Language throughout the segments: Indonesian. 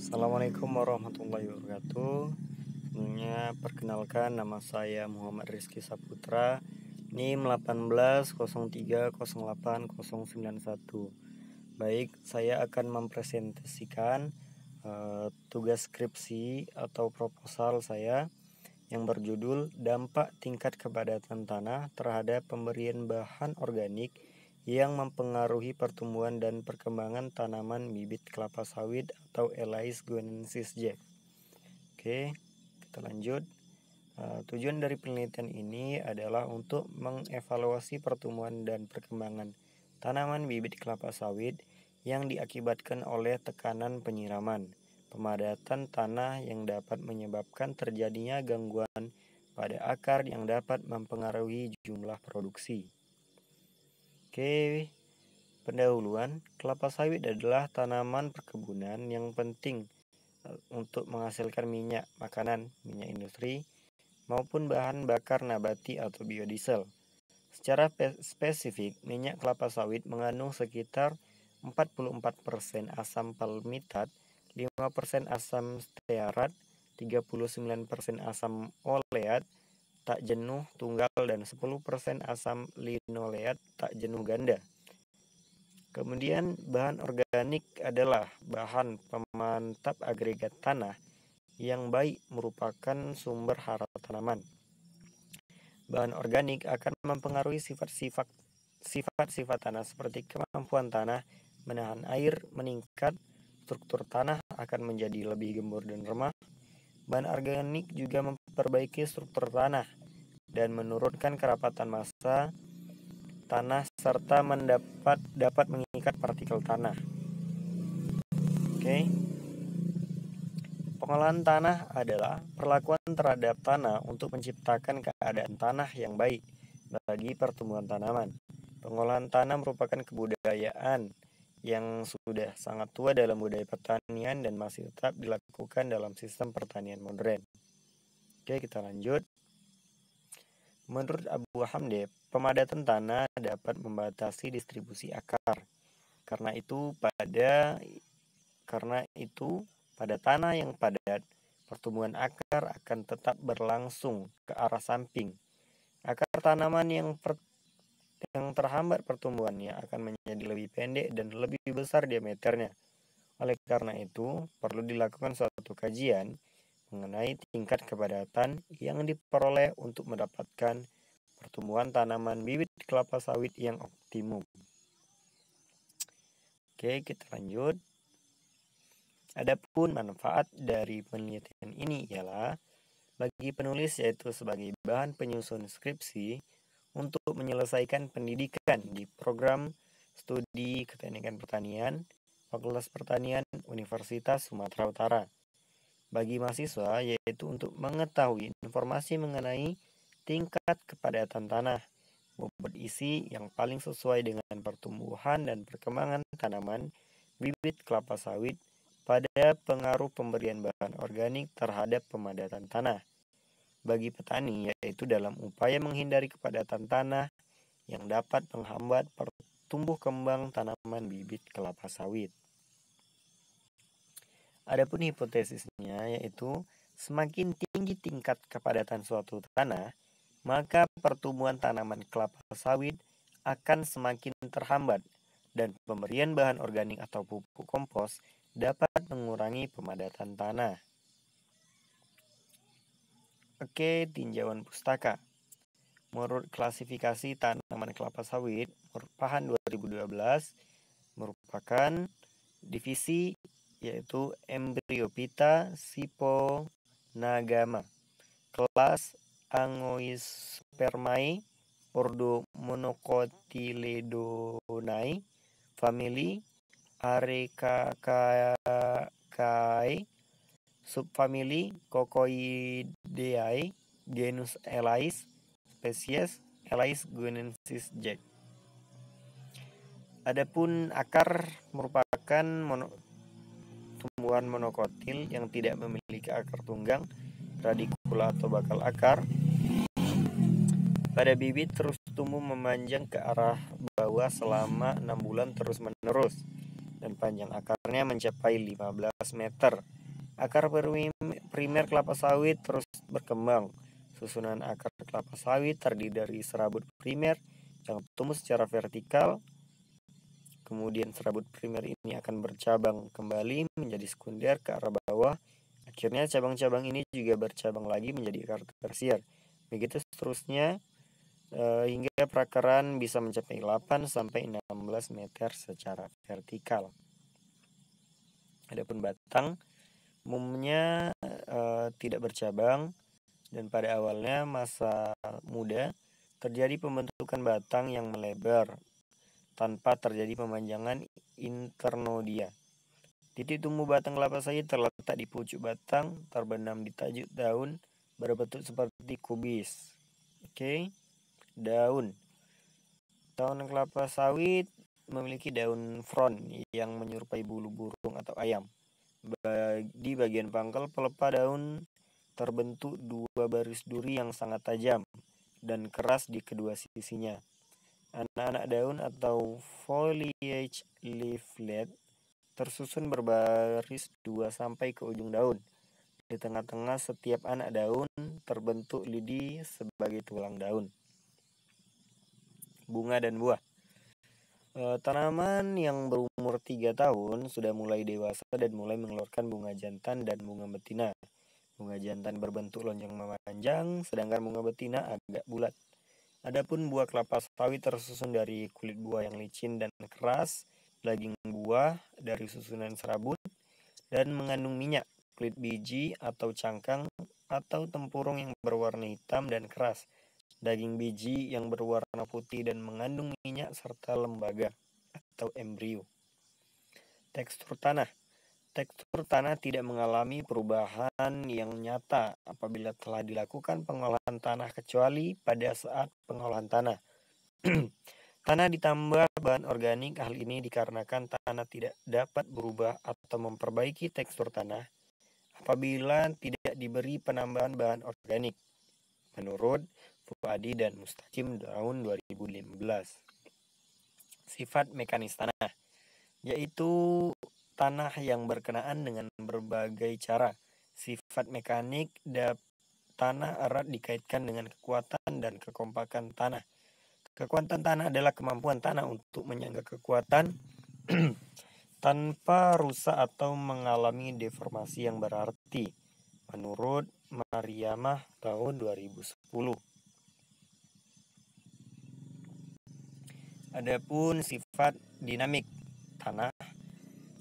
Assalamualaikum warahmatullahi wabarakatuh. Sebelumnya perkenalkan, nama saya Muhammad Rizky Saputra, NIM 1803080091. Baik, saya akan mempresentasikan tugas skripsi atau proposal saya yang berjudul Dampak Tingkat Kepadatan Tanah terhadap Pemberian Bahan Organik yang mempengaruhi pertumbuhan dan perkembangan tanaman bibit kelapa sawit atau Elais guinensis Jack. Oke, kita lanjut. Tujuan dari penelitian ini adalah untuk mengevaluasi pertumbuhan dan perkembangan tanaman bibit kelapa sawit yang diakibatkan oleh tekanan penyiraman, pemadatan tanah yang dapat menyebabkan terjadinya gangguan pada akar yang dapat mempengaruhi jumlah produksi. Oke, pendahuluan, kelapa sawit adalah tanaman perkebunan yang penting untuk menghasilkan minyak makanan, minyak industri, maupun bahan bakar nabati atau biodiesel. Secara spesifik, minyak kelapa sawit mengandung sekitar 44% asam palmitat, 5% asam stearat, 39% asam oleat tak jenuh tunggal, dan 10% asam linoleat tak jenuh ganda. Kemudian bahan organik adalah bahan pemantap agregat tanah yang baik, merupakan sumber hara tanaman. Bahan organik akan mempengaruhi sifat-sifat tanah seperti kemampuan tanah menahan air meningkat, struktur tanah akan menjadi lebih gembur dan remah. Bahan organik juga memperbaiki struktur tanah dan menurunkan kerapatan massa tanah serta dapat mengikat partikel tanah. Oke. Pengolahan tanah adalah perlakuan terhadap tanah untuk menciptakan keadaan tanah yang baik bagi pertumbuhan tanaman. Pengolahan tanah merupakan kebudayaan yang sudah sangat tua dalam budaya pertanian dan masih tetap dilakukan dalam sistem pertanian modern. Oke, kita lanjut. Menurut Abu Hamde, pemadatan tanah dapat membatasi distribusi akar. Karena itu pada tanah yang padat, pertumbuhan akar akan tetap berlangsung ke arah samping. Akar tanaman yang terhambat pertumbuhannya akan menjadi lebih pendek dan lebih besar diameternya. Oleh karena itu, perlu dilakukan suatu kajian mengenai tingkat kepadatan yang diperoleh untuk mendapatkan pertumbuhan tanaman bibit kelapa sawit yang optimum. Oke, kita lanjut. Adapun manfaat dari penelitian ini ialah bagi penulis, yaitu sebagai bahan penyusun skripsi untuk menyelesaikan pendidikan di program studi keteknikan pertanian Fakultas Pertanian Universitas Sumatera Utara. Bagi mahasiswa, yaitu untuk mengetahui informasi mengenai tingkat kepadatan tanah, bobot isi yang paling sesuai dengan pertumbuhan dan perkembangan tanaman bibit kelapa sawit pada pengaruh pemberian bahan organik terhadap pemadatan tanah. Bagi petani, yaitu dalam upaya menghindari kepadatan tanah yang dapat menghambat tumbuh kembang tanaman bibit kelapa sawit. Adapun hipotesisnya, yaitu semakin tinggi tingkat kepadatan suatu tanah, maka pertumbuhan tanaman kelapa sawit akan semakin terhambat dan pemberian bahan organik atau pupuk kompos dapat mengurangi pemadatan tanah. Oke, tinjauan pustaka. Menurut klasifikasi tanaman kelapa sawit PAHAN 2012 merupakan divisi yaitu Embryophyta Sipponagama, kelas Angiospermae, ordo Monocotyledonae, famili Arecaceae, subfamili Coccoideae, genus Elais, spesies Elais guinensis Jack. Adapun akar merupakan tumbuhan monokotil yang tidak memiliki akar tunggang, radikula atau bakal akar. Pada bibit terus tumbuh memanjang ke arah bawah selama 6 bulan terus-menerus, dan panjang akarnya mencapai 15 meter. Akar primer kelapa sawit terus berkembang. Susunan akar kelapa sawit terdiri dari serabut primer yang tumbuh secara vertikal. Kemudian serabut primer ini akan bercabang kembali menjadi sekunder ke arah bawah. Akhirnya cabang-cabang ini juga bercabang lagi menjadi akar tersier. Begitu seterusnya hingga perakaran bisa mencapai 8 sampai 16 meter secara vertikal. Adapun batang umumnya tidak bercabang dan pada awalnya masa muda terjadi pembentukan batang yang melebar tanpa terjadi pemanjangan internodia. Titik tumbuh batang kelapa sawit terletak di pucuk batang, terbenam di tajuk daun, berbentuk seperti kubis. Oke, daun. Daun kelapa sawit memiliki daun front yang menyerupai bulu burung atau ayam. Di bagian pangkal pelepah daun terbentuk dua baris duri yang sangat tajam dan keras di kedua sisinya. Anak-anak daun atau foliage leaflet tersusun berbaris 2 sampai ke ujung daun. Di tengah-tengah setiap anak daun terbentuk lidi sebagai tulang daun. Bunga dan buah. Tanaman yang berumur 3 tahun sudah mulai dewasa dan mulai mengeluarkan bunga jantan dan bunga betina. Bunga jantan berbentuk lonjong memanjang, sedangkan bunga betina agak bulat. Adapun buah kelapa sawit tersusun dari kulit buah yang licin dan keras, daging buah dari susunan serabut, dan mengandung minyak, kulit biji atau cangkang atau tempurung yang berwarna hitam dan keras, daging biji yang berwarna putih dan mengandung minyak serta lembaga atau embrio. Tekstur tanah. Tekstur tanah tidak mengalami perubahan yang nyata apabila telah dilakukan pengolahan tanah kecuali pada saat pengolahan tanah. Tanah ditambah bahan organik. Hal ini dikarenakan tanah tidak dapat berubah atau memperbaiki tekstur tanah apabila tidak diberi penambahan bahan organik. Menurut Fuadi dan Mustaqim tahun 2015. Sifat mekanis tanah, yaitu tanah yang berkenaan dengan berbagai cara. Sifat mekanik tanah erat dikaitkan dengan kekuatan dan kekompakan tanah. Kekuatan tanah adalah kemampuan tanah untuk menyangga kekuatan tanpa rusak atau mengalami deformasi yang berarti. Menurut Mariamah tahun 2010. Adapun sifat dinamik tanah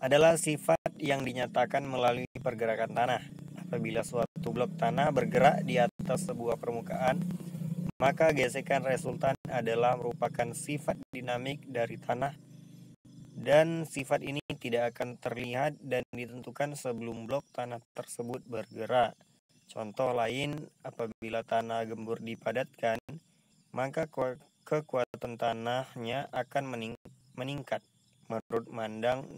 adalah sifat yang dinyatakan melalui pergerakan tanah. Apabila suatu blok tanah bergerak di atas sebuah permukaan, maka gesekan resultan adalah merupakan sifat dinamik dari tanah, dan sifat ini tidak akan terlihat dan ditentukan sebelum blok tanah tersebut bergerak. Contoh lain, apabila tanah gembur dipadatkan, maka kekuatan tanahnya akan meningkat. Menurut Mandang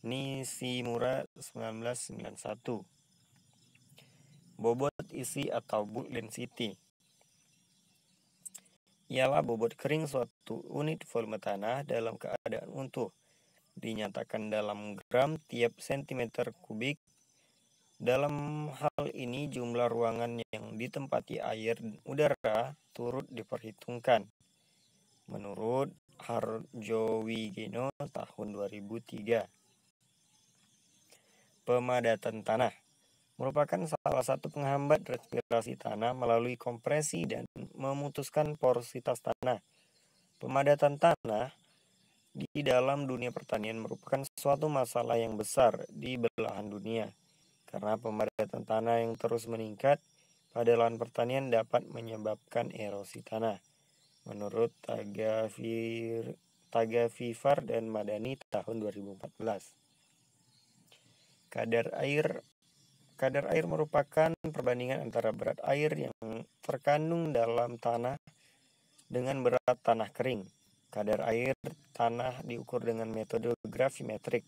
Nishimura 1991. Bobot isi atau bulk density ialah bobot kering suatu unit volume tanah dalam keadaan utuh, dinyatakan dalam gram tiap sentimeter kubik. Dalam hal ini jumlah ruangan yang ditempati air dan udara turut diperhitungkan. Menurut Harjowigeno tahun 2003. Pemadatan tanah merupakan salah satu penghambat respirasi tanah melalui kompresi dan memutuskan porositas tanah. Pemadatan tanah di dalam dunia pertanian merupakan suatu masalah yang besar di belahan dunia. Karena pemadatan tanah yang terus meningkat pada lahan pertanian dapat menyebabkan erosi tanah. Menurut Tagafifar dan Madani tahun 2014. Kadar air merupakan perbandingan antara berat air yang terkandung dalam tanah dengan berat tanah kering. Kadar air tanah diukur dengan metode gravimetrik.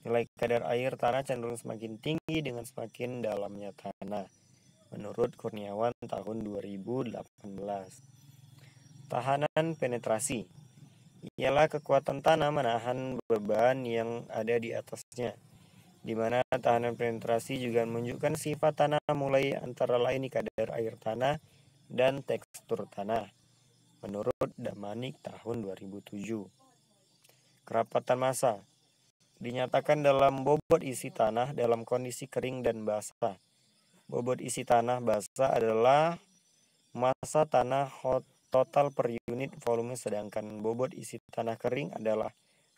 Nilai kadar air tanah cenderung semakin tinggi dengan semakin dalamnya tanah. Menurut Kurniawan tahun 2018. Tahanan penetrasi ialah kekuatan tanah menahan beban yang ada di atasnya. di mana tahanan penetrasi juga menunjukkan sifat tanah mulai antara lain kadar air tanah dan tekstur tanah. Menurut Damanik tahun 2007. Kerapatan massa dinyatakan dalam bobot isi tanah dalam kondisi kering dan basah. Bobot isi tanah basah adalah massa tanah total per unit volume, sedangkan bobot isi tanah kering adalah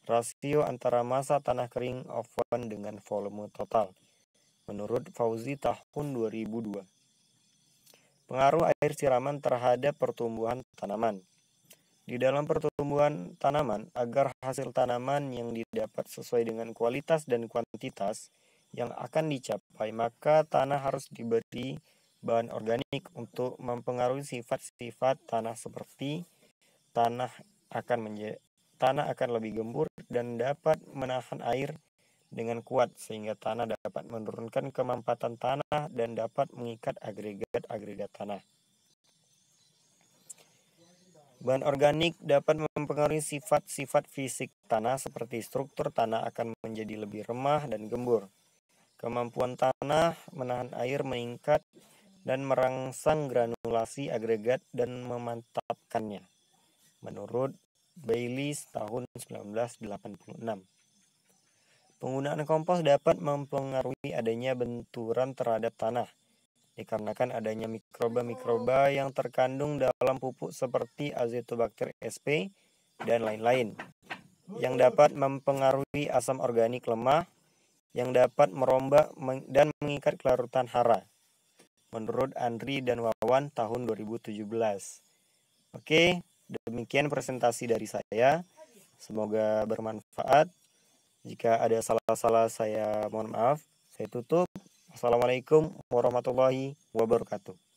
rasio antara massa tanah kering oven dengan volume total. Menurut Fauzi tahun 2002. Pengaruh air siraman terhadap pertumbuhan tanaman. Di dalam pertumbuhan tanaman, agar hasil tanaman yang didapat sesuai dengan kualitas dan kuantitas yang akan dicapai, maka tanah harus diberi bahan organik untuk mempengaruhi sifat-sifat tanah seperti tanah akan lebih gembur dan dapat menahan air dengan kuat sehingga tanah dapat menurunkan kemampatan tanah dan dapat mengikat agregat-agregat tanah. Bahan organik dapat mempengaruhi sifat-sifat fisik tanah seperti struktur tanah akan menjadi lebih remah dan gembur. Kemampuan tanah menahan air meningkat dan merangsang granulasi agregat dan memantapkannya. Menurut Baylis tahun 1986. Penggunaan kompos dapat mempengaruhi adanya benturan terhadap tanah, dikarenakan adanya mikroba-mikroba yang terkandung dalam pupuk seperti Azotobacter sp dan lain-lain, yang dapat mempengaruhi asam organik lemah, yang dapat merombak dan mengikat kelarutan hara. Menurut Andri dan Wawan tahun 2017. Oke, demikian presentasi dari saya. Semoga bermanfaat. Jika ada salah-salah saya mohon maaf. Saya tutup. Assalamualaikum warahmatullahi wabarakatuh.